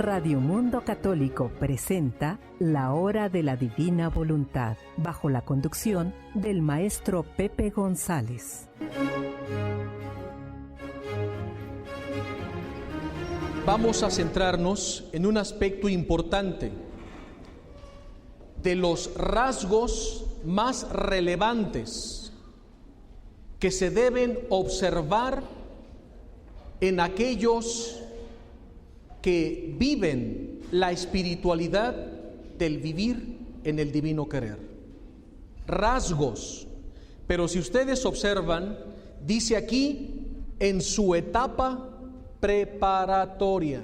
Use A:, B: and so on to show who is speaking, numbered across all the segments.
A: Radio Mundo Católico presenta La Hora de la Divina Voluntad, bajo la conducción del Maestro Pepe González.
B: Vamos a centrarnos en un aspecto importante de los rasgos más relevantes que se deben observar en aquellos que viven la espiritualidad del vivir en el divino querer. Rasgos, pero si ustedes observan, dice aquí, en su etapa preparatoria.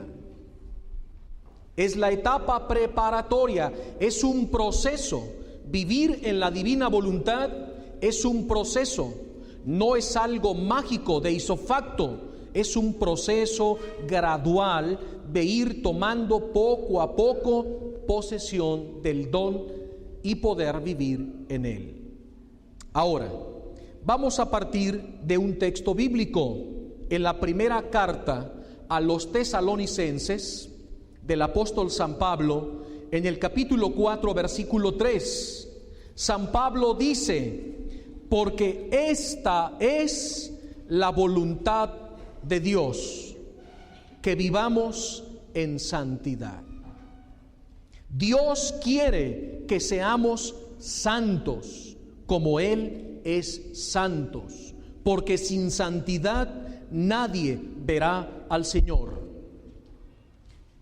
B: Es la etapa preparatoria, es un proceso. Vivir en la divina voluntad es un proceso, no es algo mágico de isofacto, es un proceso gradual de ir tomando poco a poco posesión del don y poder vivir en él. Ahora, vamos a partir de un texto bíblico en la primera carta a los tesalonicenses del apóstol San Pablo, en el capítulo 4, versículo 3. San Pablo dice: porque esta es la voluntad de Dios, que vivamos en santidad. Dios quiere que seamos santos, como Él es santos, porque sin santidad nadie verá al Señor.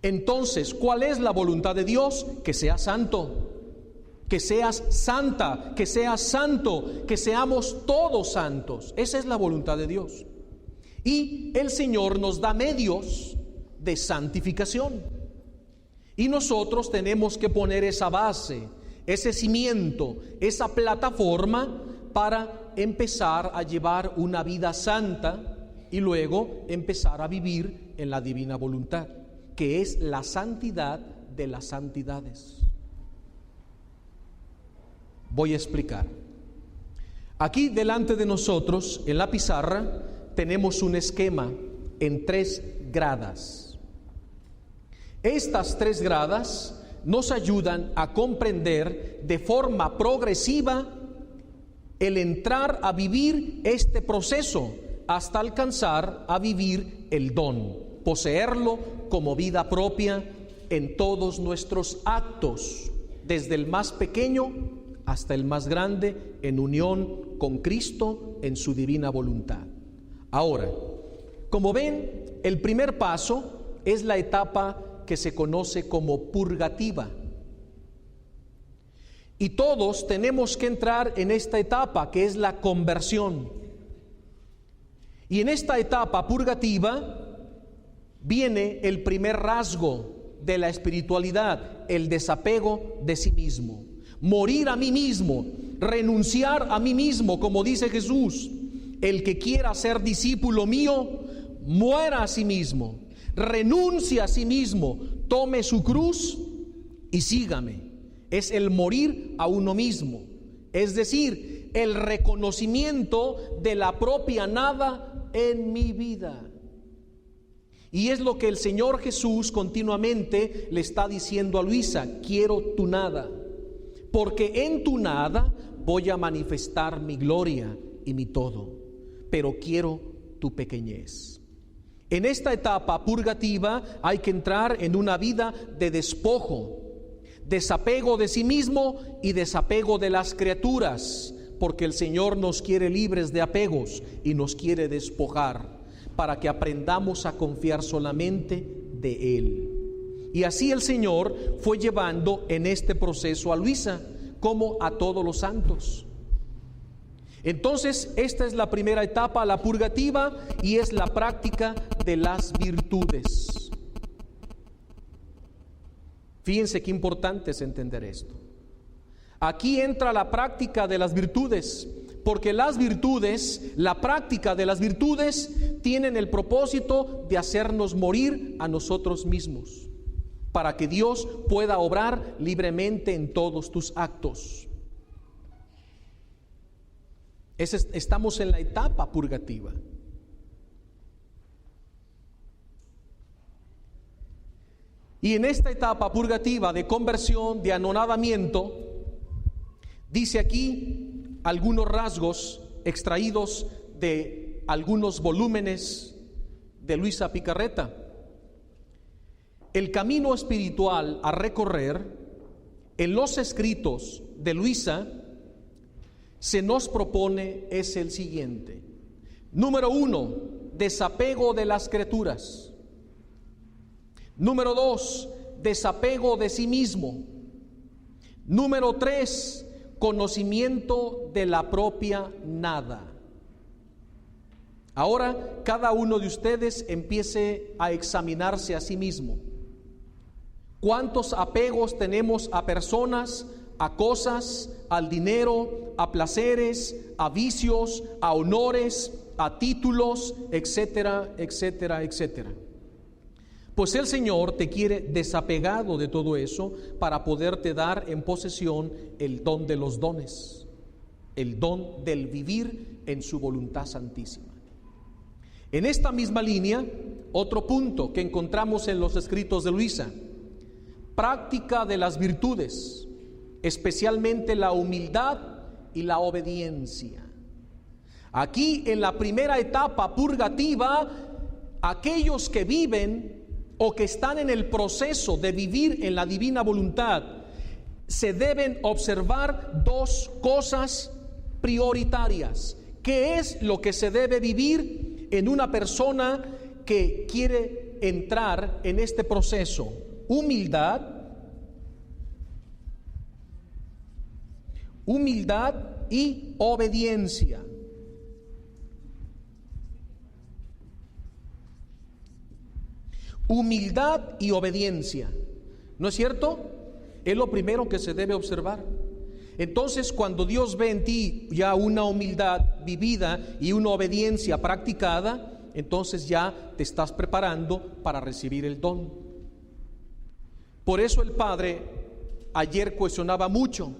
B: Entonces, ¿cuál es la voluntad de Dios? Que seas santo, que seas santa, que seas santo, que seamos todos santos. Esa es la voluntad de Dios. Y el Señor nos da medios de santificación. Y nosotros tenemos que poner esa base, ese cimiento, esa plataforma para empezar a llevar una vida santa y luego empezar a vivir en la divina voluntad, que es la santidad de las santidades. Voy a explicar. Aquí delante de nosotros, en la pizarra, tenemos un esquema en 3 gradas. Estas 3 gradas nos ayudan a comprender de forma progresiva el entrar a vivir este proceso hasta alcanzar a vivir el don, poseerlo como vida propia en todos nuestros actos, desde el más pequeño hasta el más grande, en unión con Cristo en su divina voluntad. Ahora, como ven, el primer paso es la etapa que se conoce como purgativa. Y todos tenemos que entrar en esta etapa, que es la conversión. Y en esta etapa purgativa viene el primer rasgo de la espiritualidad, el desapego de sí mismo. Morir a mí mismo, renunciar a mí mismo, como dice Jesús. El que quiera ser discípulo mío, muera a sí mismo, renuncie a sí mismo, tome su cruz y sígame. Es el morir a uno mismo, es decir, el reconocimiento de la propia nada en mi vida. Y es lo que el Señor Jesús continuamente le está diciendo a Luisa: quiero tu nada, porque en tu nada voy a manifestar mi gloria y mi todo, pero quiero tu pequeñez. En esta etapa purgativa hay que entrar en una vida de despojo, desapego de sí mismo y desapego de las criaturas, porque el Señor nos quiere libres de apegos y nos quiere despojar para que aprendamos a confiar solamente de Él. Y así el Señor fue llevando en este proceso a Luisa, como a todos los santos. Entonces, esta es la primera etapa, la purgativa, y es la práctica de las virtudes. Fíjense qué importante es entender esto. Aquí entra la práctica de las virtudes, porque las virtudes, la práctica de las virtudes, tienen el propósito de hacernos morir a nosotros mismos, para que Dios pueda obrar libremente en todos tus actos. Estamos en la etapa purgativa. Y en esta etapa purgativa de conversión, de anonadamiento, dice aquí algunos rasgos extraídos de algunos volúmenes de Luisa Picarreta. El camino espiritual a recorrer en los escritos de Luisa se nos propone es el siguiente. Número 1, desapego de las criaturas. Número 2, desapego de sí mismo. Número 3, conocimiento de la propia nada. Ahora cada uno de ustedes empiece a examinarse a sí mismo. ¿Cuántos apegos tenemos a personas, a cosas, al dinero, a placeres, a vicios, a honores, a títulos, etcétera, etcétera, etcétera? Pues el Señor te quiere desapegado de todo eso para poderte dar en posesión el don de los dones, el don del vivir en su voluntad santísima. En esta misma línea, otro punto que encontramos en los escritos de Luisa: práctica de las virtudes, especialmente la humildad y la obediencia. Aquí en la primera etapa purgativa, aquellos que viven o que están en el proceso de vivir en la divina voluntad, se deben observar dos cosas prioritarias. ¿Qué es lo que se debe vivir en una persona que quiere entrar en este proceso? Humildad y obediencia. Humildad y obediencia, ¿no es cierto? Es lo primero que se debe observar. Entonces, cuando Dios ve en ti ya una humildad vivida y una obediencia practicada, entonces ya te estás preparando para recibir el don. Por eso el Padre ayer cuestionaba mucho.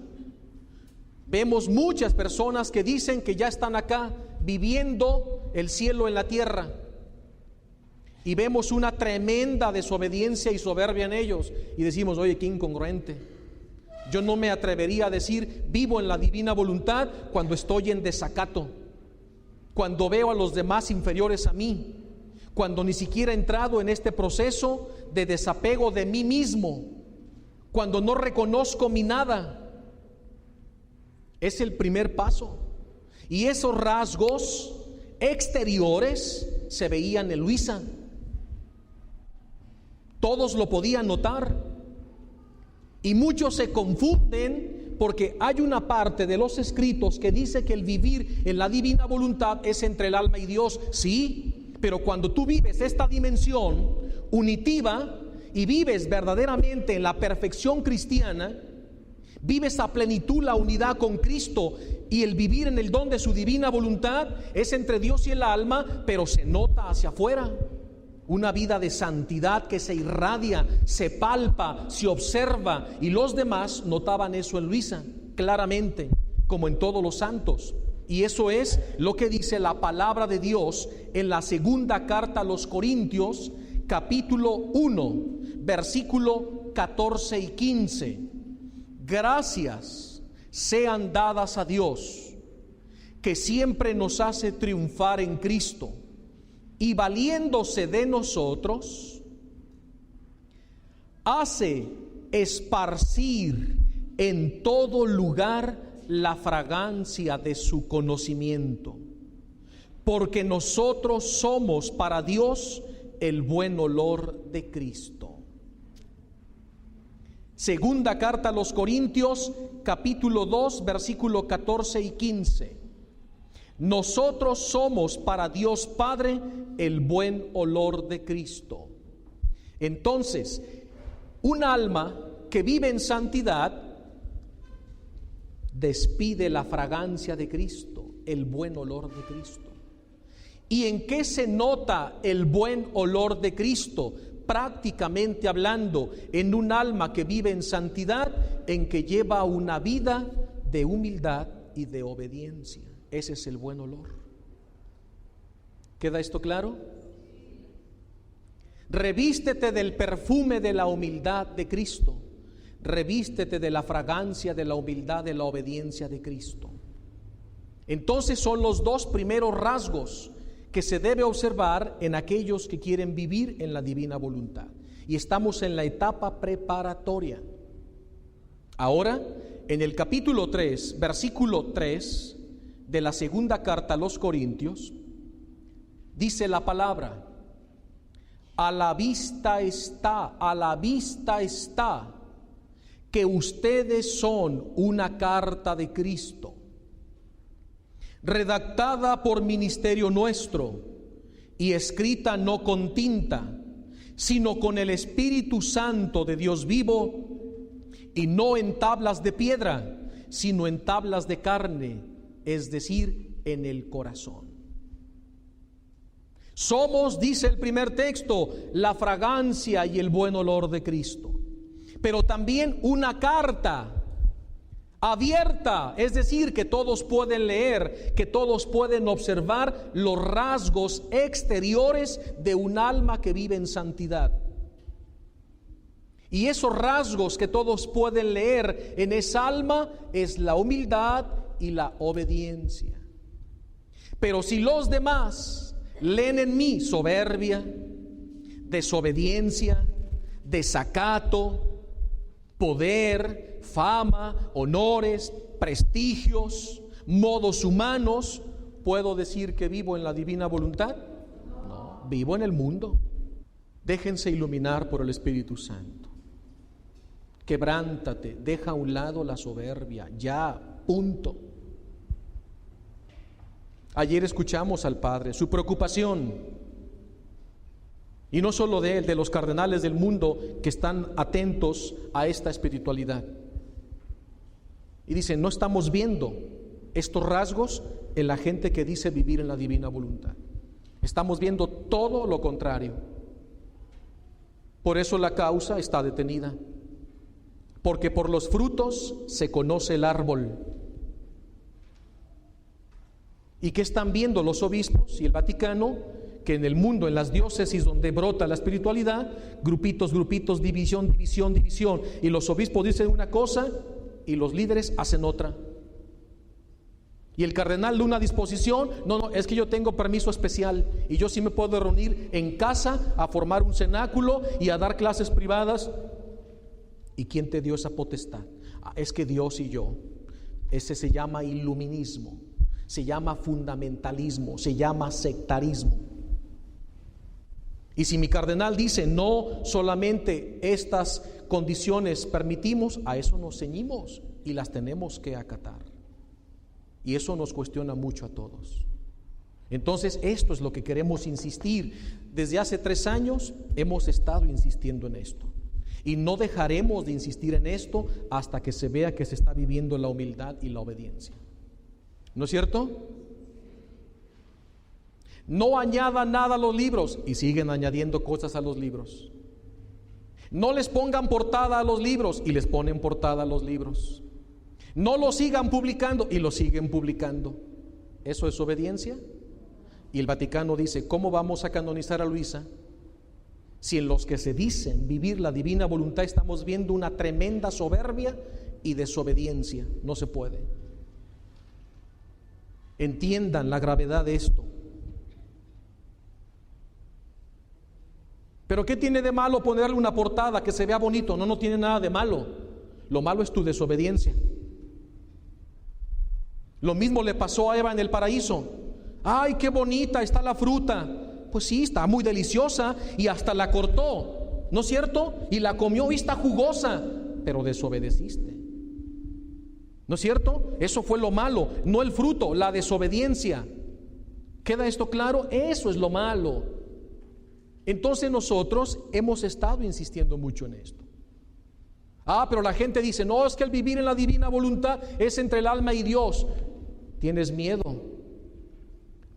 B: Vemos muchas personas que dicen que ya están acá viviendo el cielo en la tierra. Y vemos una tremenda desobediencia y soberbia en ellos. Y decimos, oye, qué incongruente. Yo no me atrevería a decir, vivo en la divina voluntad cuando estoy en desacato. Cuando veo a los demás inferiores a mí. Cuando ni siquiera he entrado en este proceso de desapego de mí mismo. Cuando no reconozco mi nada. Es el primer paso. Y esos rasgos exteriores se veían en Luisa. Todos lo podían notar. Y muchos se confunden porque hay una parte de los escritos que dice que el vivir en la divina voluntad es entre el alma y Dios. Sí, pero cuando tú vives esta dimensión unitiva y vives verdaderamente en la perfección cristiana, vives a plenitud la unidad con Cristo y el vivir en el don de su divina voluntad es entre Dios y el alma, pero se nota hacia afuera. Una vida de santidad que se irradia, se palpa, se observa, y los demás notaban eso en Luisa claramente, como en todos los santos. Y eso es lo que dice la palabra de Dios en la segunda carta a los Corintios, capítulo 1, versículo 14 y 15. Gracias sean dadas a Dios, que siempre nos hace triunfar en Cristo, y valiéndose de nosotros, hace esparcir en todo lugar la fragancia de su conocimiento, porque nosotros somos para Dios el buen olor de Cristo. Segunda carta a los Corintios, capítulo 2, versículo 14 y 15. Nosotros somos para Dios Padre el buen olor de Cristo. Entonces, un alma que vive en santidad despide la fragancia de Cristo, el buen olor de Cristo. ¿Y en qué se nota el buen olor de Cristo? Prácticamente hablando, en un alma que vive en santidad, en que lleva una vida de humildad y de obediencia. Ese es el buen olor. ¿Queda esto claro? Revístete del perfume de la humildad de Cristo. Revístete de la fragancia de la humildad, de la obediencia de Cristo. Entonces son los dos primeros rasgos que se debe observar en aquellos que quieren vivir en la divina voluntad. Y estamos en la etapa preparatoria. Ahora, en el capítulo 3, versículo 3 de la segunda carta a los Corintios, dice la palabra: a la vista está que ustedes son una carta de Cristo, redactada por ministerio nuestro y escrita no con tinta, sino con el Espíritu Santo de Dios vivo, y no en tablas de piedra, sino en tablas de carne, es decir, en el corazón. Somos, dice el primer texto, la fragancia y el buen olor de Cristo, pero también una carta abierta, es decir, que todos pueden leer, que todos pueden observar los rasgos exteriores de un alma que vive en santidad. Y esos rasgos que todos pueden leer en esa alma es la humildad y la obediencia. Pero si los demás leen en mí soberbia, desobediencia, desacato, poder, fama, honores, prestigios, modos humanos, ¿puedo decir que vivo en la divina voluntad? No, vivo en el mundo. Déjense iluminar por el Espíritu Santo. Quebrántate, deja a un lado la soberbia, ya, punto. Ayer escuchamos al Padre, su preocupación, y no solo de él, de los cardenales del mundo que están atentos a esta espiritualidad. Y dicen, no estamos viendo estos rasgos en la gente que dice vivir en la divina voluntad. Estamos viendo todo lo contrario. Por eso la causa está detenida. Porque por los frutos se conoce el árbol. ¿Y qué están viendo los obispos y el Vaticano? Que en el mundo, en las diócesis donde brota la espiritualidad, grupitos, división. Y los obispos dicen una cosa y los líderes hacen otra. Y el cardenal de una disposición, no, es que yo tengo permiso especial y yo sí me puedo reunir en casa a formar un cenáculo y a dar clases privadas. ¿Y quién te dio esa potestad? Es que Dios y yo. Ese se llama iluminismo, se llama fundamentalismo, se llama sectarismo. Y si mi cardenal dice no solamente estas condiciones permitimos, a eso nos ceñimos y las tenemos que acatar. Y eso nos cuestiona mucho a todos. Entonces esto es lo que queremos insistir. Desde hace 3 años hemos estado insistiendo en esto. Y no dejaremos de insistir en esto hasta que se vea que se está viviendo la humildad y la obediencia. ¿No es cierto? No añadan nada a los libros y siguen añadiendo cosas a los libros. No les pongan portada a los libros y les ponen portada a los libros. No lo sigan publicando y lo siguen publicando. ¿Eso es obediencia? Y el Vaticano dice, ¿cómo vamos a canonizar a Luisa? Si en los que se dicen vivir la divina voluntad estamos viendo una tremenda soberbia y desobediencia. No se puede. Entiendan la gravedad de esto. ¿Pero qué tiene de malo ponerle una portada que se vea bonito? No tiene nada de malo. Lo malo es tu desobediencia. Lo mismo le pasó a Eva en el paraíso. ¡Ay, qué bonita está la fruta! Pues sí, está muy deliciosa y hasta la cortó, ¿no es cierto? Y la comió y está jugosa, pero desobedeciste. ¿No es cierto? Eso fue lo malo, no el fruto, la desobediencia. ¿Queda esto claro? Eso es lo malo. Entonces nosotros hemos estado insistiendo mucho en esto. Pero la gente dice, no, es que el vivir en la divina voluntad es entre el alma y Dios. Tienes miedo.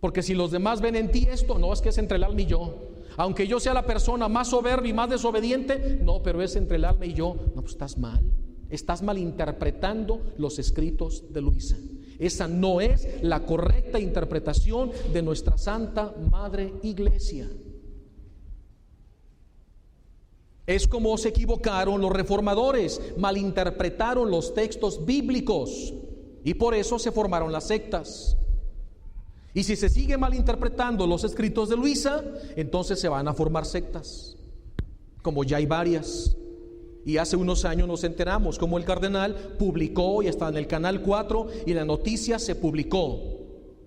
B: Porque si los demás ven en ti esto, no, es que es entre el alma y yo. Aunque yo sea la persona más soberbia y más desobediente, no, pero es entre el alma y yo. No, pues estás mal. Estás malinterpretando los escritos de Luisa. Esa no es la correcta interpretación de nuestra Santa Madre Iglesia. Es como se equivocaron los reformadores, malinterpretaron los textos bíblicos y por eso se formaron las sectas. Y si se sigue malinterpretando los escritos de Luisa, entonces se van a formar sectas, como ya hay varias. Y hace unos años nos enteramos como el cardenal publicó, y está en el canal 4, y la noticia se publicó,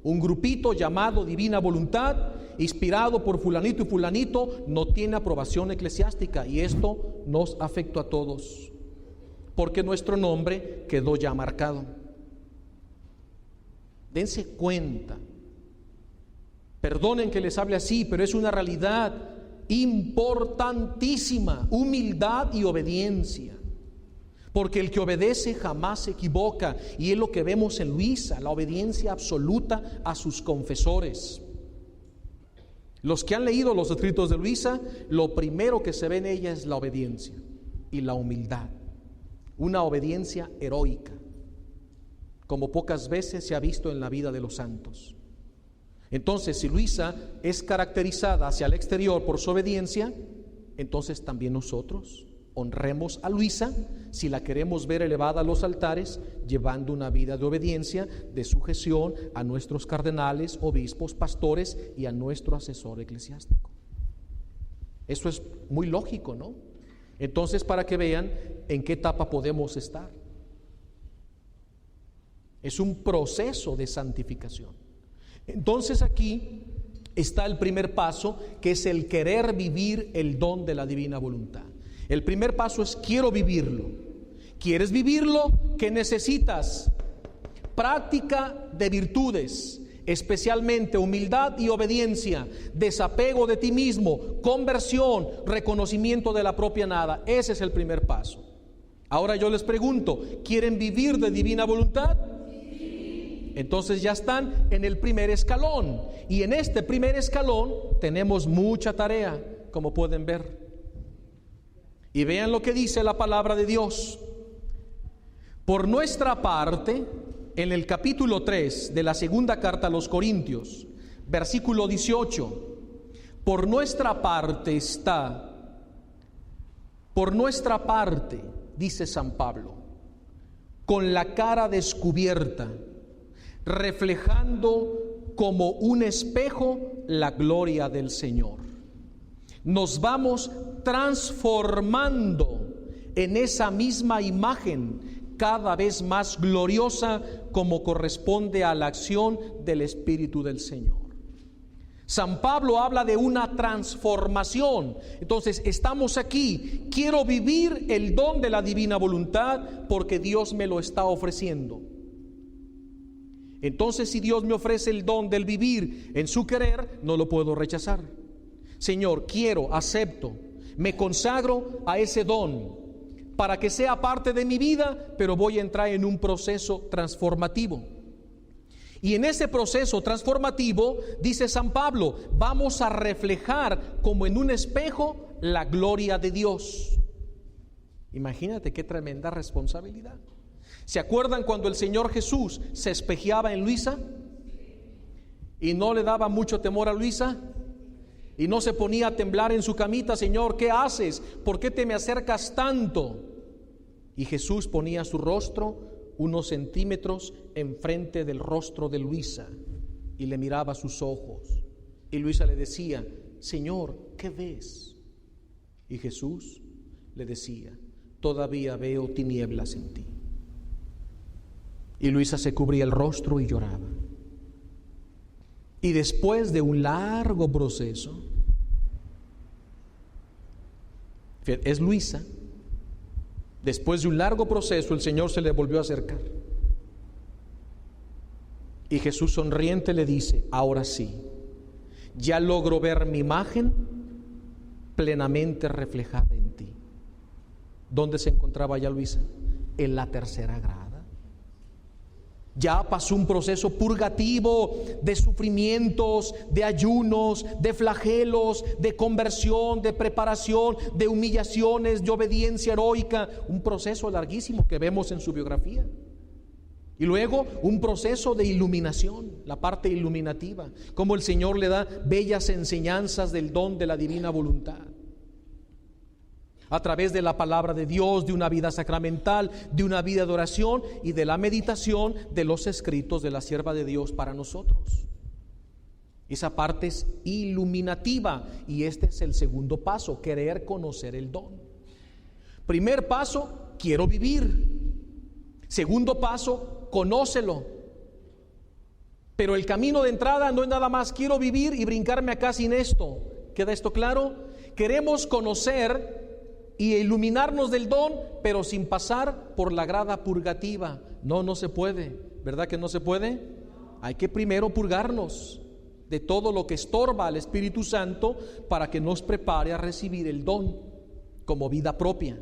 B: un grupito llamado Divina Voluntad, inspirado por fulanito y fulanito, no tiene aprobación eclesiástica, y esto nos afectó a todos, porque nuestro nombre quedó ya marcado. Dense cuenta, perdonen que les hable así, pero es una realidad importantísima: humildad y obediencia, porque el que obedece jamás se equivoca, y es lo que vemos en Luisa, la obediencia absoluta a sus confesores. Los que han leído los escritos de Luisa, lo primero que se ve en ella es la obediencia y la humildad, una obediencia heroica, como pocas veces se ha visto en la vida de los santos. Entonces, si Luisa es caracterizada hacia el exterior por su obediencia, entonces también nosotros honremos a Luisa si la queremos ver elevada a los altares, llevando una vida de obediencia, de sujeción a nuestros cardenales, obispos, pastores y a nuestro asesor eclesiástico. Eso es muy lógico, ¿no? Entonces, para que vean en qué etapa podemos estar. Es un proceso de santificación. Entonces aquí está el primer paso, que es el querer vivir el don de la divina voluntad. El primer paso es quiero vivirlo. ¿Quieres vivirlo? ¿Qué necesitas? Práctica de virtudes, especialmente humildad y obediencia, desapego de ti mismo, conversión, reconocimiento de la propia nada. Ese es el primer paso. Ahora yo les pregunto, ¿quieren vivir de divina voluntad? Entonces ya están en el primer escalón, y en este primer escalón tenemos mucha tarea, como pueden ver. Y vean lo que dice la palabra de Dios. Por nuestra parte, en el capítulo 3 de la segunda carta a los Corintios, versículo 18, por nuestra parte, dice San Pablo, con la cara descubierta, reflejando como un espejo la gloria del Señor. Nos vamos transformando en esa misma imagen, cada vez más gloriosa, como corresponde a la acción del Espíritu del Señor. San Pablo habla de una transformación. Entonces estamos aquí, quiero vivir el don de la divina voluntad porque Dios me lo está ofreciendo. Entonces, si Dios me ofrece el don del vivir en su querer, no lo puedo rechazar. Señor, quiero, acepto, me consagro a ese don para que sea parte de mi vida, pero voy a entrar en un proceso transformativo. Y en ese proceso transformativo, dice San Pablo, vamos a reflejar como en un espejo la gloria de Dios. Imagínate qué tremenda responsabilidad. ¿Se acuerdan cuando el Señor Jesús se espejeaba en Luisa? ¿Y no le daba mucho temor a Luisa? ¿Y no se ponía a temblar en su camita? Señor, ¿qué haces? ¿Por qué te me acercas tanto? Y Jesús ponía su rostro unos centímetros enfrente del rostro de Luisa y le miraba sus ojos. Y Luisa le decía, Señor, ¿qué ves? Y Jesús le decía, todavía veo tinieblas en ti. Y Luisa se cubría el rostro y lloraba. Y después de un largo proceso, es Luisa, después de un largo proceso, el Señor se le volvió a acercar. Y Jesús sonriente le dice, ahora sí, ya logro ver mi imagen plenamente reflejada en ti. ¿Dónde se encontraba ya Luisa? En la tercera grada. Ya pasó un proceso purgativo de sufrimientos, de ayunos, de flagelos, de conversión, de preparación, de humillaciones, de obediencia heroica. Un proceso larguísimo que vemos en su biografía. Y luego un proceso de iluminación, la parte iluminativa, como el Señor le da bellas enseñanzas del don de la divina voluntad. a través de la palabra de Dios, de una vida sacramental, de una vida de oración y de la meditación de los escritos de la sierva de Dios para nosotros. Esa parte es iluminativa y este es el segundo paso, querer conocer el don. Primer paso, quiero vivir. Segundo paso, conócelo. Pero el camino de entrada no es nada más quiero vivir y brincarme acá sin esto. ¿Queda esto claro? Queremos conocer y iluminarnos del don, pero sin pasar por la grada purgativa. No se puede. ¿Verdad que no se puede? Hay que primero purgarnos de todo lo que estorba al Espíritu Santo para que nos prepare a recibir el don como vida propia.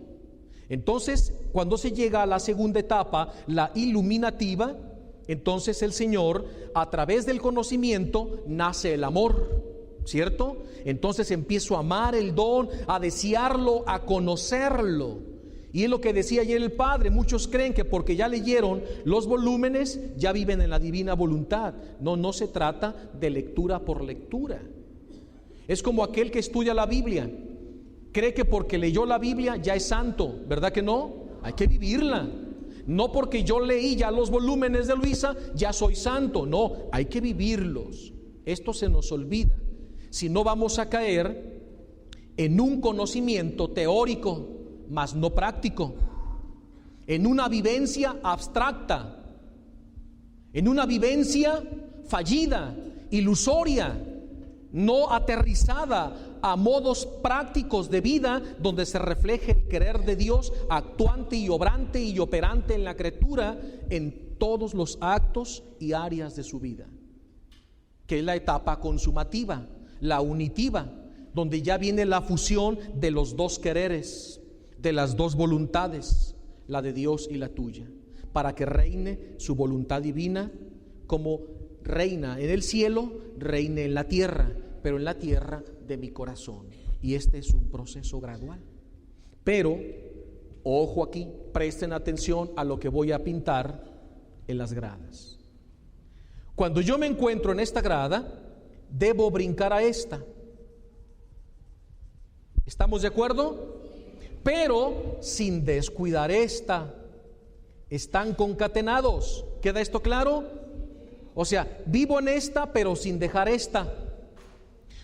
B: Entonces, cuando se llega a la segunda etapa, la iluminativa, entonces el Señor, a través del conocimiento, nace el amor, ¿cierto? Entonces empiezo a amar el don, a desearlo, a conocerlo. Y es lo que decía ayer el Padre, muchos creen que porque ya leyeron los volúmenes, ya viven en la divina voluntad. No se trata de lectura por lectura. Es como aquel que estudia la Biblia, cree que porque leyó la Biblia ya es santo, ¿verdad que no? Hay que vivirla. No porque yo leí ya los volúmenes de Luisa, ya soy santo. No, hay que vivirlos. Esto se nos olvida. Si no, vamos a caer en un conocimiento teórico, mas no práctico, en una vivencia abstracta, en una vivencia fallida, ilusoria, no aterrizada a modos prácticos de vida donde se refleje el querer de Dios actuante y obrante y operante en la criatura en todos los actos y áreas de su vida, que es la etapa consumativa, la unitiva, donde ya viene la fusión de los dos quereres, de las dos voluntades, la de Dios y la tuya, para que reine su voluntad divina como reina en el cielo, reine en la tierra, pero en la tierra de mi corazón. Y este es un proceso gradual. Pero, ojo aquí, presten atención a lo que voy a pintar en las gradas. Cuando yo me encuentro en esta grada, debo brincar a esta. ¿Estamos de acuerdo? Pero sin descuidar esta. Están concatenados. ¿Queda esto claro? O sea, vivo en esta, pero sin dejar esta.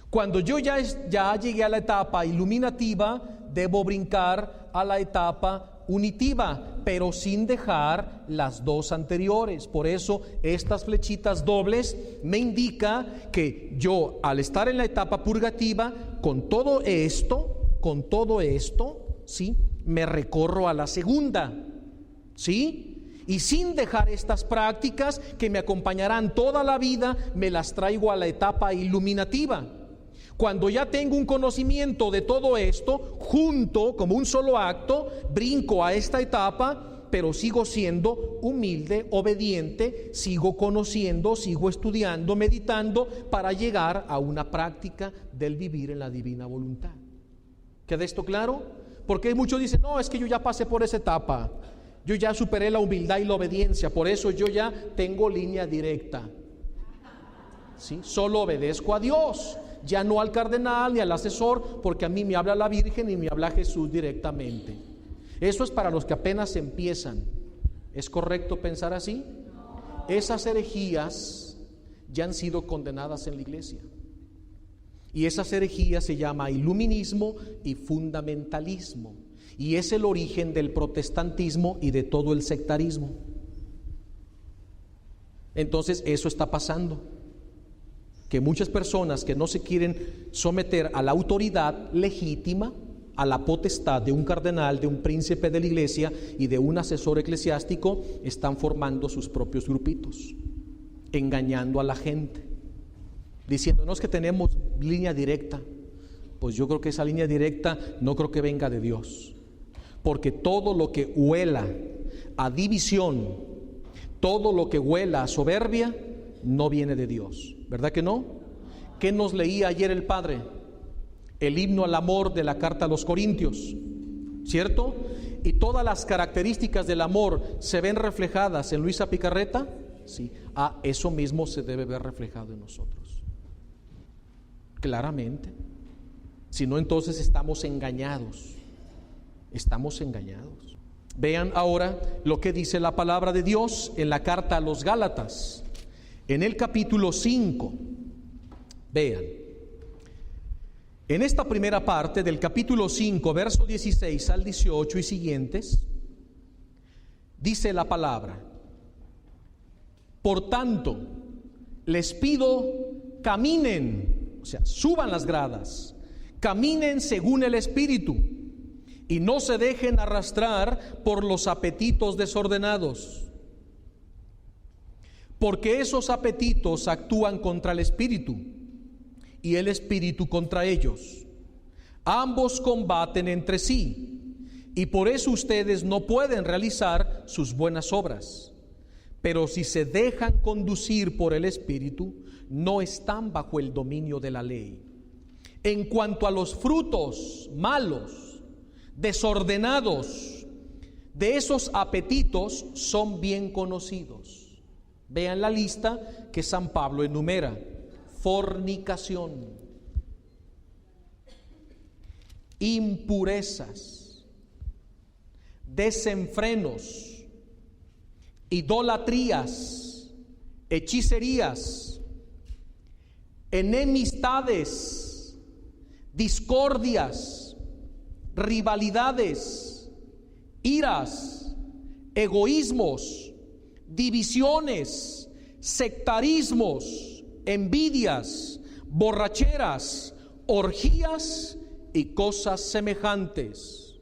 B: Cuando yo ya llegué a la etapa iluminativa, debo brincar a la etapa unitiva, pero sin dejar las dos anteriores. Por eso estas flechitas dobles me indica que yo, al estar en la etapa purgativa, con todo esto, ¿sí?, me recorro a la segunda, ¿sí? Y sin dejar estas prácticas que me acompañarán toda la vida, me las traigo a la etapa iluminativa. Cuando ya tengo un conocimiento de todo esto, junto, como un solo acto, brinco a esta etapa, pero sigo siendo humilde, obediente, sigo conociendo, sigo estudiando, meditando, para llegar a una práctica del vivir en la divina voluntad. ¿Queda esto claro? Porque muchos dicen, no, es que yo ya pasé por esa etapa, yo ya superé la humildad y la obediencia, por eso yo ya tengo línea directa, ¿sí? Solo obedezco a Dios, ya no al cardenal ni al asesor, porque a mí me habla la Virgen y me habla Jesús directamente. Eso es para los que apenas empiezan. ¿Es correcto pensar así? Esas herejías ya han sido condenadas en la iglesia. Y esas herejías se llama iluminismo y fundamentalismo. Y es el origen del protestantismo y de todo el sectarismo. Entonces eso está pasando, que muchas personas que no se quieren someter a la autoridad legítima, a la potestad de un cardenal, de un príncipe de la iglesia y de un asesor eclesiástico, están formando sus propios grupitos, engañando a la gente, diciendo, no, es que tenemos línea directa. Pues yo creo que esa línea directa no creo que venga de Dios, porque todo lo que huela a división, todo lo que huela a soberbia, no viene de Dios, ¿verdad que no? ¿Qué nos leía ayer el Padre? El himno al amor de la carta a los Corintios, ¿cierto? Y todas las características del amor se ven reflejadas en Luisa Picarreta, sí. Eso mismo se debe ver reflejado en nosotros, claramente. Si no, entonces estamos engañados. Estamos engañados. Vean ahora lo que dice la palabra de Dios en la carta a los Gálatas, en el capítulo 5. Vean, en esta primera parte del capítulo 5, verso 16 al 18 y siguientes, dice la palabra: por tanto, les pido, caminen, o sea, suban las gradas, caminen según el Espíritu, y no se dejen arrastrar por los apetitos desordenados, porque esos apetitos actúan contra el Espíritu, y el Espíritu contra ellos. Ambos combaten entre sí, y por eso ustedes no pueden realizar sus buenas obras. Pero si se dejan conducir por el Espíritu, no están bajo el dominio de la ley. En cuanto a los frutos malos, desordenados, de esos apetitos son bien conocidos. Vean la lista que San Pablo enumera: fornicación, impurezas, desenfrenos, idolatrías, hechicerías, enemistades, discordias, rivalidades, iras, egoísmos, divisiones, sectarismos, envidias, borracheras, orgías y cosas semejantes.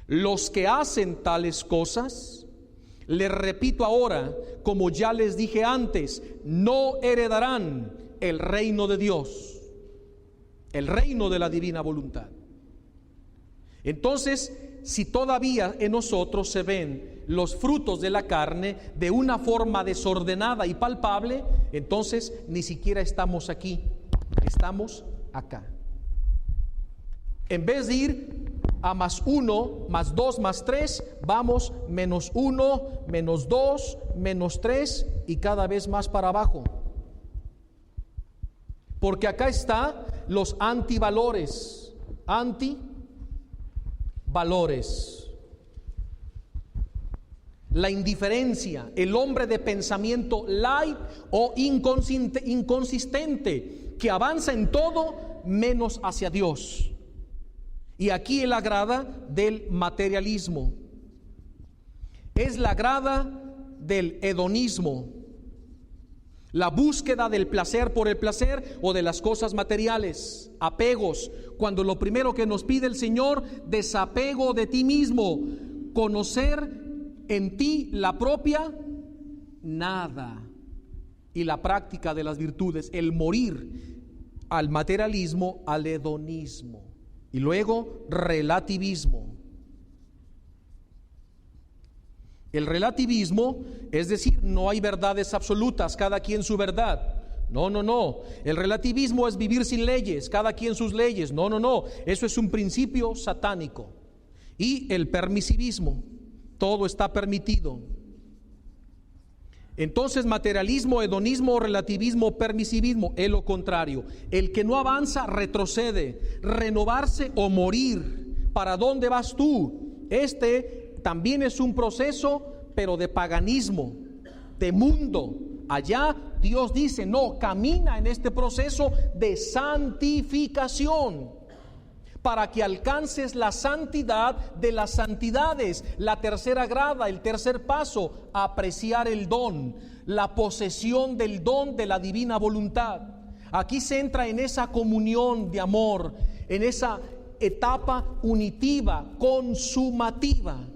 B: Los que hacen tales cosas, les repito ahora, como ya les dije antes, no heredarán el reino de Dios, el reino de la divina voluntad. Entonces, si todavía en nosotros se ven los frutos de la carne de una forma desordenada y palpable, entonces ni siquiera estamos aquí, estamos acá. En vez de ir a +1, +2, +3, vamos -1, -2, -3 y cada vez más para abajo. Porque acá están los antivalores, la indiferencia, el hombre de pensamiento light o inconsistente, que avanza en todo menos hacia Dios. Y aquí es la grada del materialismo, es la grada del hedonismo, la búsqueda del placer por el placer o de las cosas materiales, apegos, cuando lo primero que nos pide el Señor, desapego de ti mismo, conocer en ti la propia nada y la práctica de las virtudes, el morir al materialismo, al hedonismo. Y luego relativismo. El relativismo, es decir, no hay verdades absolutas, cada quien su verdad. No. El relativismo es vivir sin leyes, cada quien sus leyes. No. Eso es un principio satánico. Y el permisivismo, todo está permitido. Entonces, materialismo, hedonismo, relativismo, permisivismo es lo contrario. El que no avanza retrocede, renovarse o morir. ¿Para dónde vas tú? Este también es un proceso, pero de paganismo, de mundo. Allá Dios dice, no, camina en este proceso de santificación, para que alcances la santidad de las santidades. La tercera grada, el tercer paso, apreciar el don, la posesión del don de la divina voluntad. Aquí se entra en esa comunión de amor, en esa etapa unitiva, consumativa,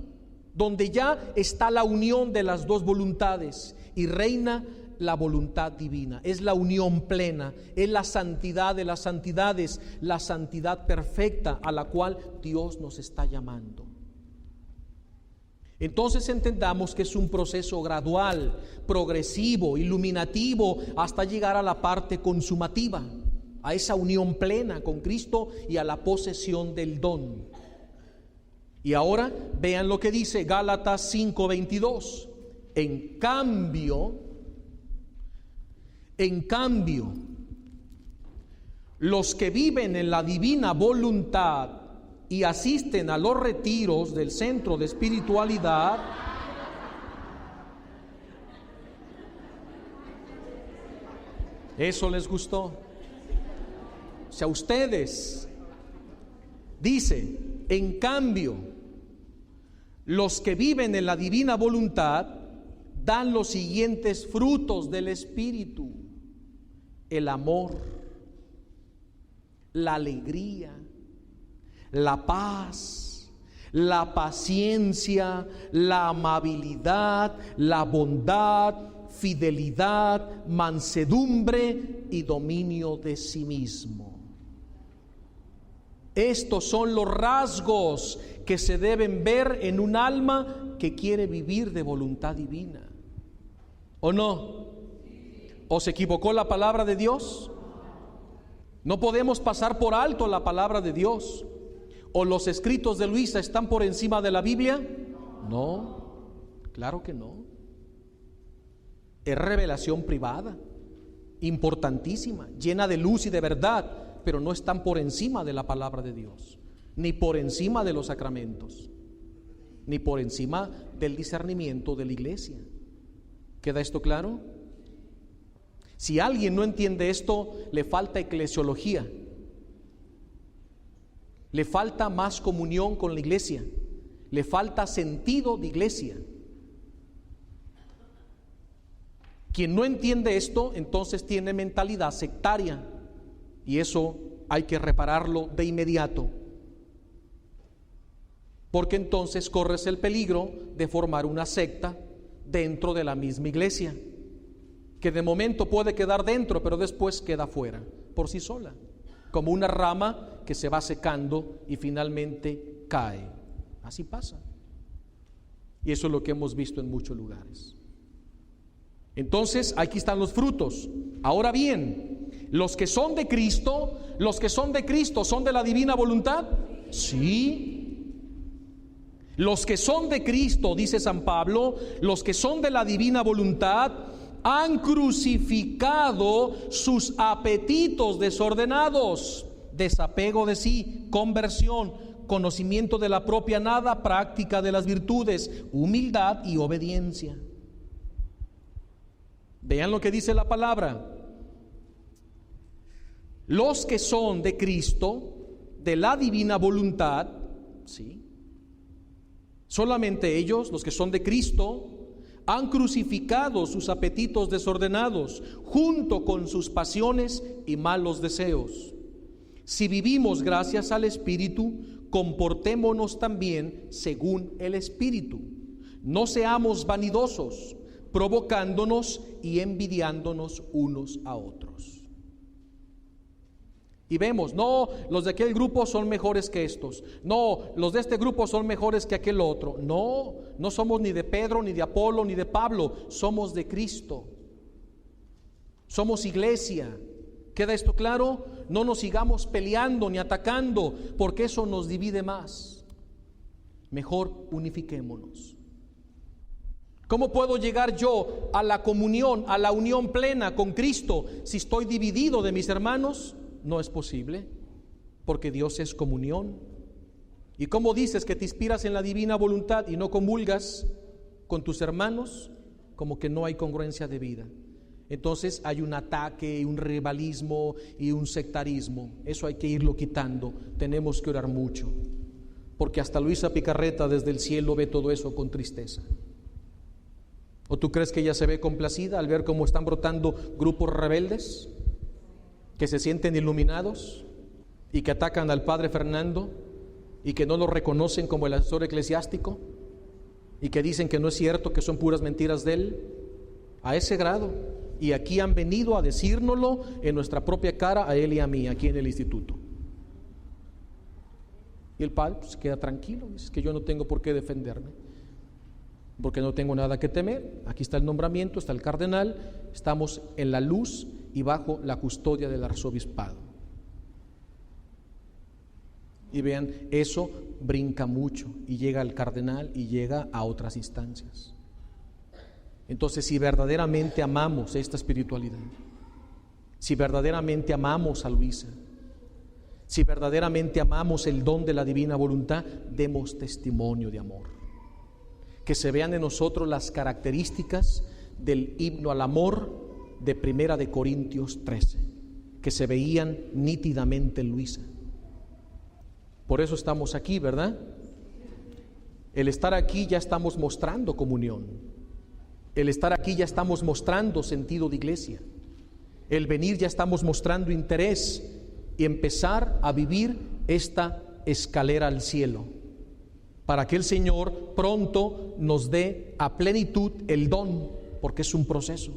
B: donde ya está la unión de las dos voluntades y reina la voluntad divina. Es la unión plena, es la santidad de las santidades, la santidad perfecta a la cual Dios nos está llamando. Entonces entendamos que es un proceso gradual, progresivo, iluminativo, hasta llegar a la parte consumativa, a esa unión plena con Cristo y a la posesión del don. Y ahora vean lo que dice Gálatas 5:22. En cambio, los que viven en la divina voluntad y asisten a los retiros del centro de espiritualidad, eso les gustó. O sea, ustedes, dice, en cambio, los que viven en la divina voluntad dan los siguientes frutos del Espíritu: el amor, la alegría, la paz, la paciencia, la amabilidad, la bondad, fidelidad, mansedumbre y dominio de sí mismo. Estos son los rasgos que se deben ver en un alma que quiere vivir de voluntad divina. ¿O no? ¿O se equivocó la palabra de Dios? No podemos pasar por alto la palabra de Dios. ¿O los escritos de Luisa están por encima de la Biblia? No, claro que no. Es revelación privada, importantísima, llena de luz y de verdad, pero no están por encima de la palabra de Dios, ni por encima de los sacramentos, ni por encima del discernimiento de la iglesia. ¿Queda esto claro? Si alguien no entiende esto, le falta eclesiología, le falta más comunión con la iglesia, le falta sentido de iglesia. Quien no entiende esto, entonces tiene mentalidad sectaria, y eso hay que repararlo de inmediato, porque entonces corres el peligro de formar una secta dentro de la misma iglesia, que de momento puede quedar dentro, pero después queda fuera por sí sola, como una rama que se va secando y finalmente cae. Así pasa. Y eso es lo que hemos visto en muchos lugares. Entonces, aquí están los frutos. Ahora bien, los que son de Cristo, ¿son de la divina voluntad? Sí. Los que son de Cristo, dice San Pablo, los que son de la divina voluntad, han crucificado sus apetitos desordenados, desapego de sí, conversión, conocimiento de la propia nada, práctica de las virtudes, humildad y obediencia. Vean lo que dice la palabra. Los que son de Cristo, de la divina voluntad, ¿sí? Solamente ellos, los que son de Cristo, han crucificado sus apetitos desordenados junto con sus pasiones y malos deseos. Si vivimos gracias al Espíritu, comportémonos también según el Espíritu. No seamos vanidosos, provocándonos y envidiándonos unos a otros. Y vemos, no, los de aquel grupo son mejores que estos, no, los de este grupo son mejores que aquel otro. No, no somos ni de Pedro, ni de Apolo, ni de Pablo, somos de Cristo. Somos iglesia. ¿Queda esto claro? No nos sigamos peleando ni atacando, porque eso nos divide más. Mejor unifiquémonos. ¿Cómo puedo llegar yo a la comunión, a la unión plena con Cristo si estoy dividido de mis hermanos? No es posible, porque Dios es comunión. ¿Y cómo dices que te inspiras en la divina voluntad y no comulgas con tus hermanos? Como que no hay congruencia de vida. Entonces hay un ataque, un rivalismo y un sectarismo. Eso hay que irlo quitando. Tenemos que orar mucho, porque hasta Luisa Picarreta desde el cielo ve todo eso con tristeza. ¿O tú crees que ella se ve complacida al ver cómo están brotando grupos rebeldes que se sienten iluminados y que atacan al padre Fernando y que no lo reconocen como el asesor eclesiástico y que dicen que no es cierto, que son puras mentiras de él? A ese grado. Y aquí han venido a decírnoslo en nuestra propia cara a él y a mí, aquí en el instituto. Y el padre pues queda tranquilo, dice que yo no tengo por qué defenderme, porque no tengo nada que temer. Aquí está el nombramiento, está el cardenal, estamos en la luz y bajo la custodia del arzobispado. Y vean, eso brinca mucho y llega al cardenal y llega a otras instancias. Entonces, si verdaderamente amamos esta espiritualidad, si verdaderamente amamos a Luisa, Si verdaderamente amamos el don de la divina voluntad, demos testimonio de amor. Que se vean en nosotros las características del himno al amor de 1 de Corintios 13, que se veían nítidamente en Luisa. Por eso estamos aquí, ¿verdad? El estar aquí ya estamos mostrando comunión. El estar aquí ya estamos mostrando sentido de iglesia. El venir ya estamos mostrando interés y empezar a vivir esta escalera al cielo, para que el Señor pronto nos dé a plenitud el don, porque es un proceso.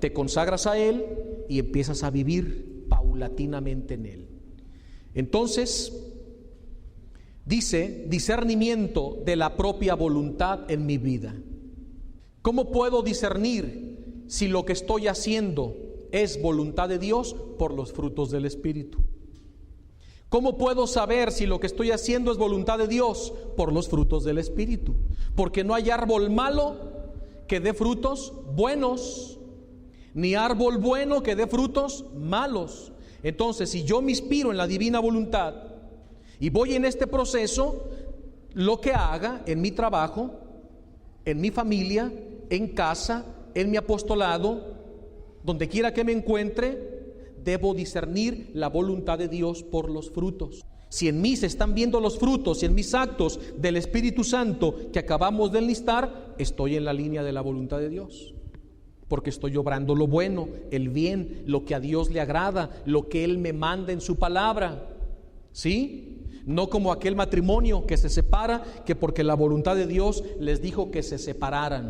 B: Te consagras a Él y empiezas a vivir paulatinamente en Él. Entonces, dice, discernimiento de la propia voluntad en mi vida. ¿Cómo puedo discernir si lo que estoy haciendo es voluntad de Dios? Por los frutos del Espíritu. ¿Cómo puedo saber si lo que estoy haciendo es voluntad de Dios? Por los frutos del Espíritu. Porque no hay árbol malo que dé frutos buenos, ni árbol bueno que dé frutos malos. Entonces, si yo me inspiro en la divina voluntad y voy en este proceso, lo que haga en mi trabajo, en mi familia, en casa, en mi apostolado, donde quiera que me encuentre, debo discernir la voluntad de Dios por los frutos. Si en mí se están viendo los frutos y en mis actos del Espíritu Santo que acabamos de enlistar, estoy en la línea de la voluntad de Dios, porque estoy obrando lo bueno, el bien, lo que a Dios le agrada, lo que Él me manda en su palabra. ¿Sí? No como aquel matrimonio que se separa, que porque la voluntad de Dios les dijo que se separaran.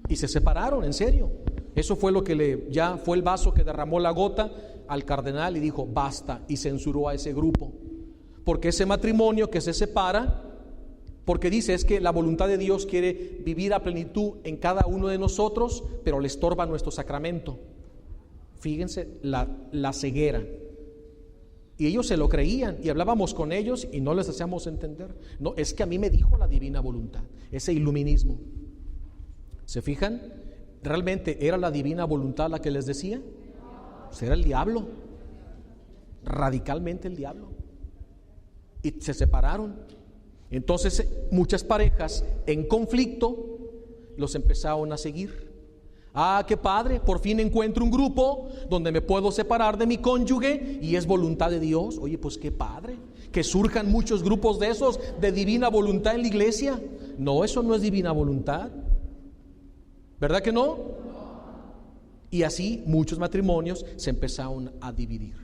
B: Y se separaron, en serio. Eso fue lo que ya fue el vaso que derramó la gota al cardenal y dijo basta, y censuró a ese grupo. Porque ese matrimonio que se separa, porque dice es que la voluntad de Dios quiere vivir a plenitud en cada uno de nosotros, pero le estorba nuestro sacramento. Fíjense la ceguera. Y ellos se lo creían y hablábamos con ellos y no les hacíamos entender. No, es que a mí me dijo la divina voluntad, ese iluminismo. ¿Se fijan? ¿Realmente era la divina voluntad la que les decía? Pues era el diablo, radicalmente el diablo. Y se separaron. Entonces muchas parejas en conflicto los empezaron a seguir. Ah, qué padre, por fin encuentro un grupo donde me puedo separar de mi cónyuge y es voluntad de Dios. Oye, pues qué padre, que surjan muchos grupos de esos de divina voluntad en la iglesia. No, eso no es divina voluntad, ¿verdad que no? Y así muchos matrimonios se empezaron a dividir.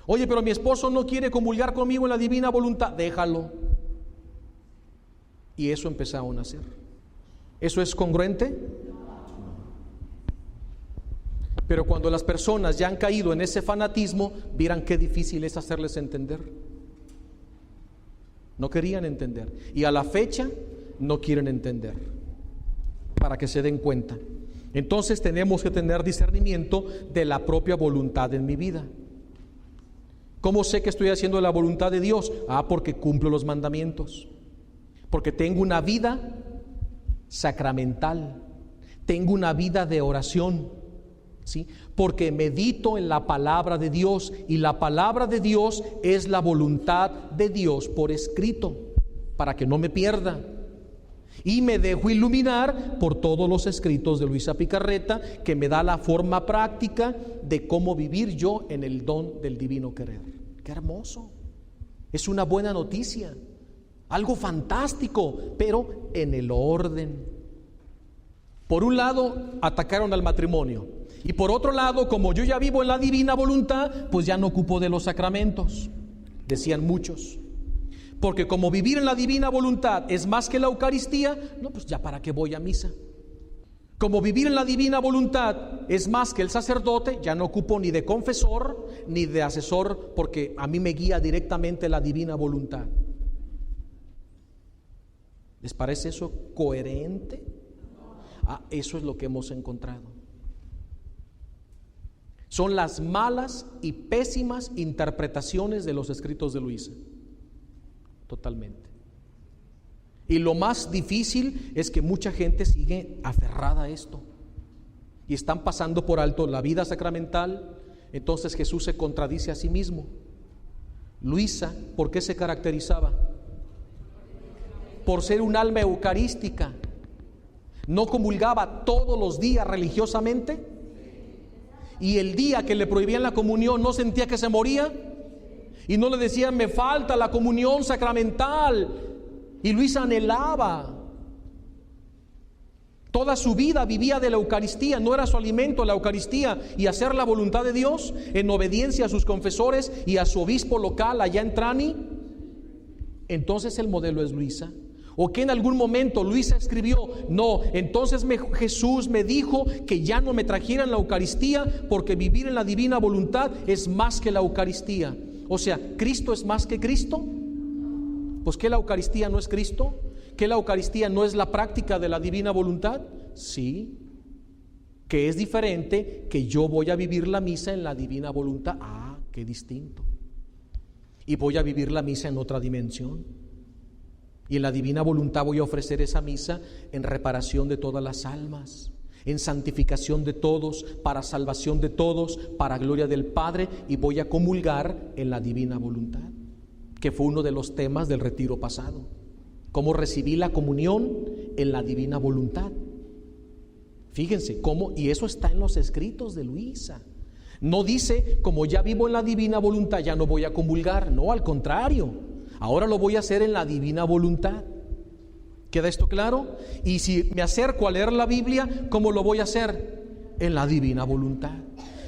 B: Oye, pero mi esposo no quiere comulgar conmigo en la divina voluntad, déjalo. Y eso empezaron a hacer. ¿Eso es congruente? Pero cuando las personas ya han caído en ese fanatismo, vieran qué difícil es hacerles entender. No querían entender. Y a la fecha no quieren entender. Para que se den cuenta. Entonces tenemos que tener discernimiento de la propia voluntad en mi vida. ¿Cómo sé que estoy haciendo la voluntad de Dios? Porque cumplo los mandamientos. Porque tengo una vida sacramental. Tengo una vida de oración. ¿Sí? Porque medito en la palabra de Dios y la palabra de Dios es la voluntad de Dios por escrito, para que no me pierda. Y me dejo iluminar por todos los escritos de Luisa Picarreta, que me da la forma práctica de cómo vivir yo en el don del divino querer. ¡Qué hermoso! Es una buena noticia, algo fantástico, pero en el orden. Por un lado, atacaron al matrimonio. Y por otro lado, como yo ya vivo en la divina voluntad, pues ya no ocupo de los sacramentos, decían muchos. Porque como vivir en la divina voluntad es más que la Eucaristía, no, pues ya para qué voy a misa. Como vivir en la divina voluntad es más que el sacerdote, ya no ocupo ni de confesor ni de asesor, porque a mí me guía directamente la divina voluntad. ¿Les parece eso coherente? Eso es lo que hemos encontrado. Son las malas y pésimas interpretaciones de los escritos de Luisa. Totalmente. Y lo más difícil es que mucha gente sigue aferrada a esto. Y están pasando por alto la vida sacramental, Entonces Jesús se contradice a sí mismo. Luisa, ¿por qué se caracterizaba? Por ser un alma eucarística. ¿No comulgaba todos los días religiosamente? Y el día que le prohibían la comunión, ¿no sentía que se moría? Y no le decían, me falta la comunión sacramental. Y Luisa anhelaba. Toda su vida vivía de la Eucaristía, no era su alimento la Eucaristía y hacer la voluntad de Dios en obediencia a sus confesores y a su obispo local allá en Trani. Entonces el modelo es Luisa. ¿O que en algún momento Luisa escribió? No, entonces Jesús me dijo que ya no me trajeran la Eucaristía porque vivir en la divina voluntad es más que la Eucaristía. O sea, ¿Cristo es más que Cristo? Pues ¿que la Eucaristía no es Cristo? ¿Que la Eucaristía no es la práctica de la divina voluntad? Sí. Que es diferente que yo voy a vivir la misa en la divina voluntad. Ah, qué distinto. Y voy a vivir la misa en otra dimensión. Y en la divina voluntad voy a ofrecer esa misa en reparación de todas las almas, en santificación de todos, para salvación de todos, para gloria del Padre, y voy a comulgar en la divina voluntad, que fue uno de los temas del retiro pasado. Cómo recibí la comunión en la divina voluntad. Fíjense cómo, y eso está en los escritos de Luisa. No dice, como ya vivo en la divina voluntad, ya no voy a comulgar. No, al contrario, ahora lo voy a hacer en la divina voluntad. ¿Queda esto claro? Y si me acerco a leer la Biblia, ¿cómo lo voy a hacer? En la divina voluntad.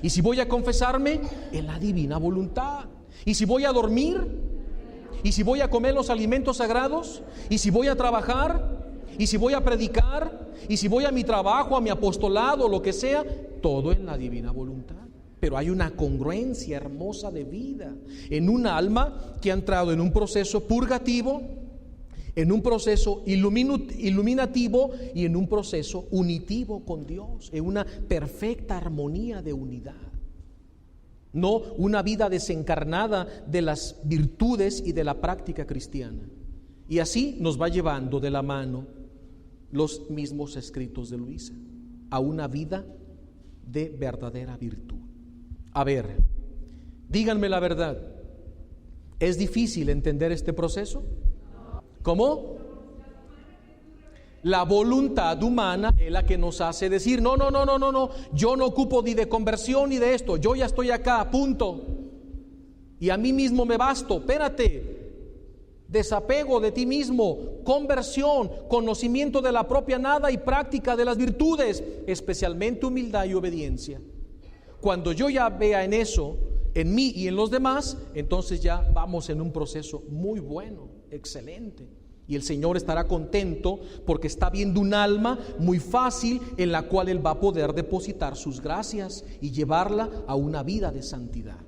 B: Y si voy a confesarme, en la divina voluntad. Y si voy a dormir, y si voy a comer los alimentos sagrados, y si voy a trabajar, y si voy a predicar, y si voy a mi trabajo, a mi apostolado, lo que sea, todo en la divina voluntad. Pero hay una congruencia hermosa de vida en un alma que ha entrado en un proceso purgativo, en un proceso iluminativo y en un proceso unitivo con Dios, en una perfecta armonía de unidad. No una vida desencarnada de las virtudes y de la práctica cristiana. Y así nos va llevando de la mano los mismos escritos de Luisa a una vida de verdadera virtud. A ver, díganme la verdad, ¿es difícil entender este proceso? ¿Cómo? La voluntad humana es la que nos hace decir, no, yo no ocupo ni de conversión ni de esto, yo ya estoy acá, punto. Y a mí mismo me basto. Espérate, desapego de ti mismo, conversión, conocimiento de la propia nada y práctica de las virtudes, especialmente humildad y obediencia. Cuando yo ya vea en eso, en mí y en los demás, entonces ya vamos en un proceso muy bueno, excelente. Y el Señor estará contento porque está viendo un alma muy fácil en la cual Él va a poder depositar sus gracias y llevarla a una vida de santidad.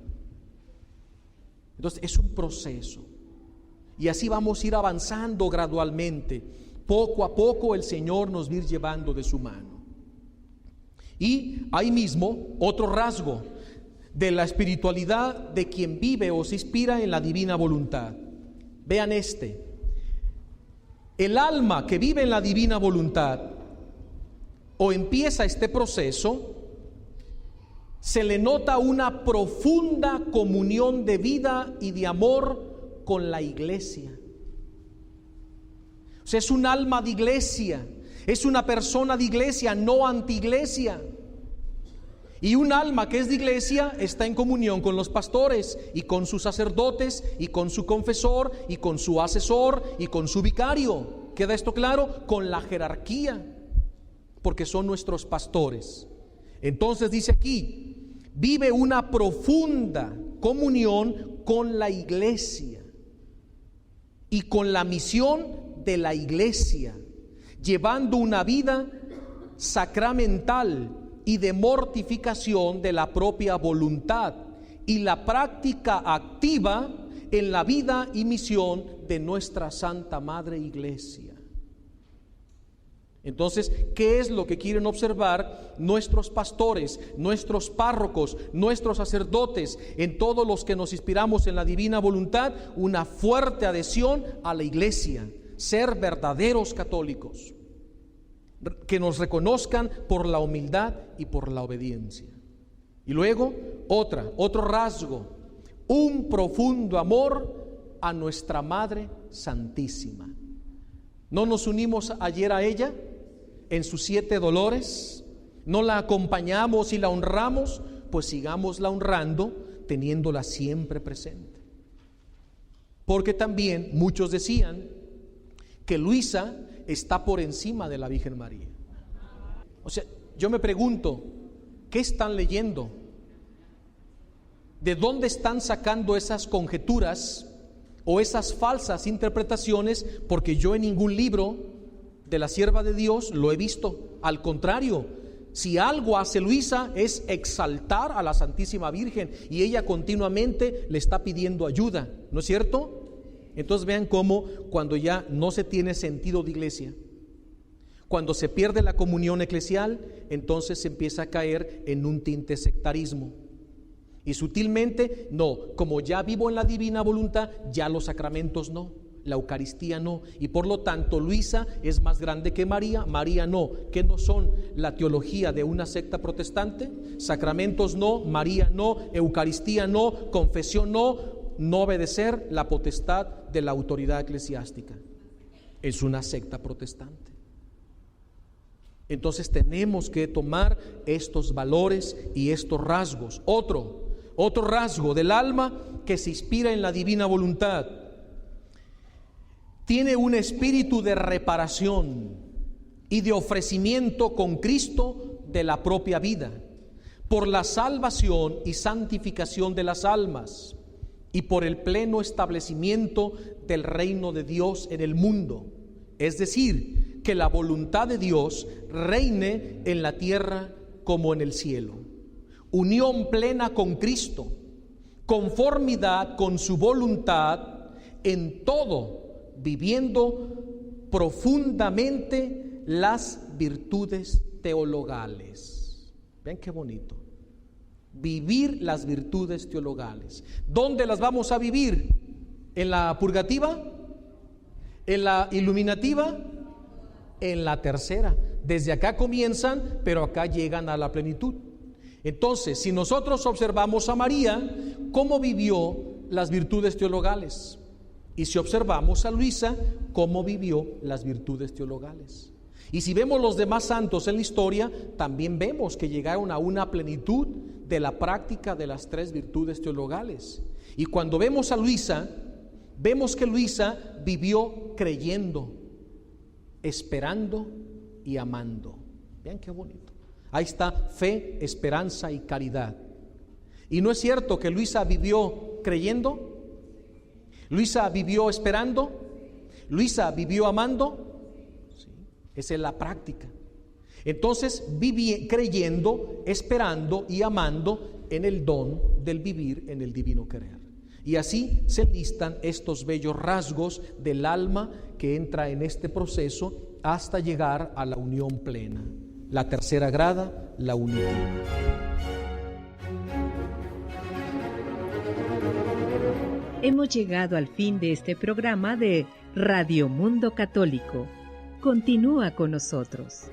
B: Entonces es un proceso. Y así vamos a ir avanzando gradualmente. Poco a poco el Señor nos va a ir llevando de su mano. Y ahí mismo otro rasgo de la espiritualidad de quien vive o se inspira en la divina voluntad. Vean este. El alma que vive en la divina voluntad o empieza este proceso, se le nota una profunda comunión de vida y de amor con la iglesia. O sea, es un alma de iglesia, es una persona de iglesia, no antiiglesia. Y un alma que es de iglesia está en comunión con los pastores y con sus sacerdotes y con su confesor y con su asesor y con su vicario. ¿Queda esto claro? Con la jerarquía, porque son nuestros pastores. Entonces dice aquí, vive una profunda comunión con la iglesia y con la misión de la iglesia, llevando una vida sacramental y de mortificación de la propia voluntad y la práctica activa en la vida y misión de nuestra Santa Madre Iglesia. Entonces, ¿qué es lo que quieren observar nuestros pastores, nuestros párrocos, nuestros sacerdotes, en todos los que nos inspiramos en la divina voluntad? Una fuerte adhesión a la iglesia, ser verdaderos católicos, que nos reconozcan por la humildad y por la obediencia. Y luego, otro rasgo, un profundo amor a nuestra Madre Santísima. ¿No nos unimos ayer a ella en sus 7 dolores? ¿No la acompañamos y la honramos? Pues sigámosla honrando, teniéndola siempre presente. Porque también muchos decían que Luisa está por encima de la Virgen María. O sea, yo me pregunto, ¿qué están leyendo? ¿De dónde están sacando esas conjeturas o esas falsas interpretaciones? Porque yo en ningún libro de la sierva de Dios lo he visto. Al contrario, si algo hace Luisa es exaltar a la Santísima Virgen, y ella continuamente le está pidiendo ayuda, ¿no es cierto? Entonces vean cómo cuando ya no se tiene sentido de iglesia, cuando se pierde la comunión eclesial, entonces se empieza a caer en un tinte sectarismo. Y sutilmente, no, como ya vivo en la divina voluntad, ya los sacramentos no, la Eucaristía no, y por lo tanto Luisa es más grande que María, María no. ¿Qué no son la teología de una secta protestante? Sacramentos no, María no, Eucaristía no, confesión no, no obedecer la potestad de la autoridad eclesiástica. Es una secta protestante. Entonces tenemos que tomar estos valores y estos rasgos. Otro rasgo del alma que se inspira en la divina voluntad. Tiene un espíritu de reparación y de ofrecimiento con Cristo de la propia vida, por la salvación y santificación de las almas y por el pleno establecimiento del reino de Dios en el mundo. Es decir, que la voluntad de Dios reine en la tierra como en el cielo. Unión plena con Cristo, conformidad con su voluntad en todo, viviendo profundamente las virtudes teologales. Ven qué bonito. Vivir las virtudes teologales. ¿Dónde las vamos a vivir? ¿En la purgativa? ¿En la iluminativa? En la tercera. Desde acá comienzan, pero acá llegan a la plenitud. Entonces, si nosotros observamos a María, ¿cómo vivió las virtudes teologales? Y si observamos a Luisa, ¿cómo vivió las virtudes teologales? Y si vemos los demás santos en la historia, también vemos que llegaron a una plenitud de la práctica de las 3 virtudes teologales. Y cuando vemos a Luisa, vemos que Luisa vivió creyendo, esperando y amando. Vean qué bonito. Ahí está fe, esperanza y caridad. ¿Y no es cierto que Luisa vivió creyendo? ¿Luisa vivió esperando? ¿Luisa vivió amando? Sí, esa es la práctica. Entonces viví creyendo, esperando y amando en el don del vivir en el divino querer. Y así se enlistan estos bellos rasgos del alma que entra en este proceso hasta llegar a la unión plena. La tercera grada, la unión.
A: Hemos llegado al fin de este programa de Radio Mundo Católico. Continúa con nosotros.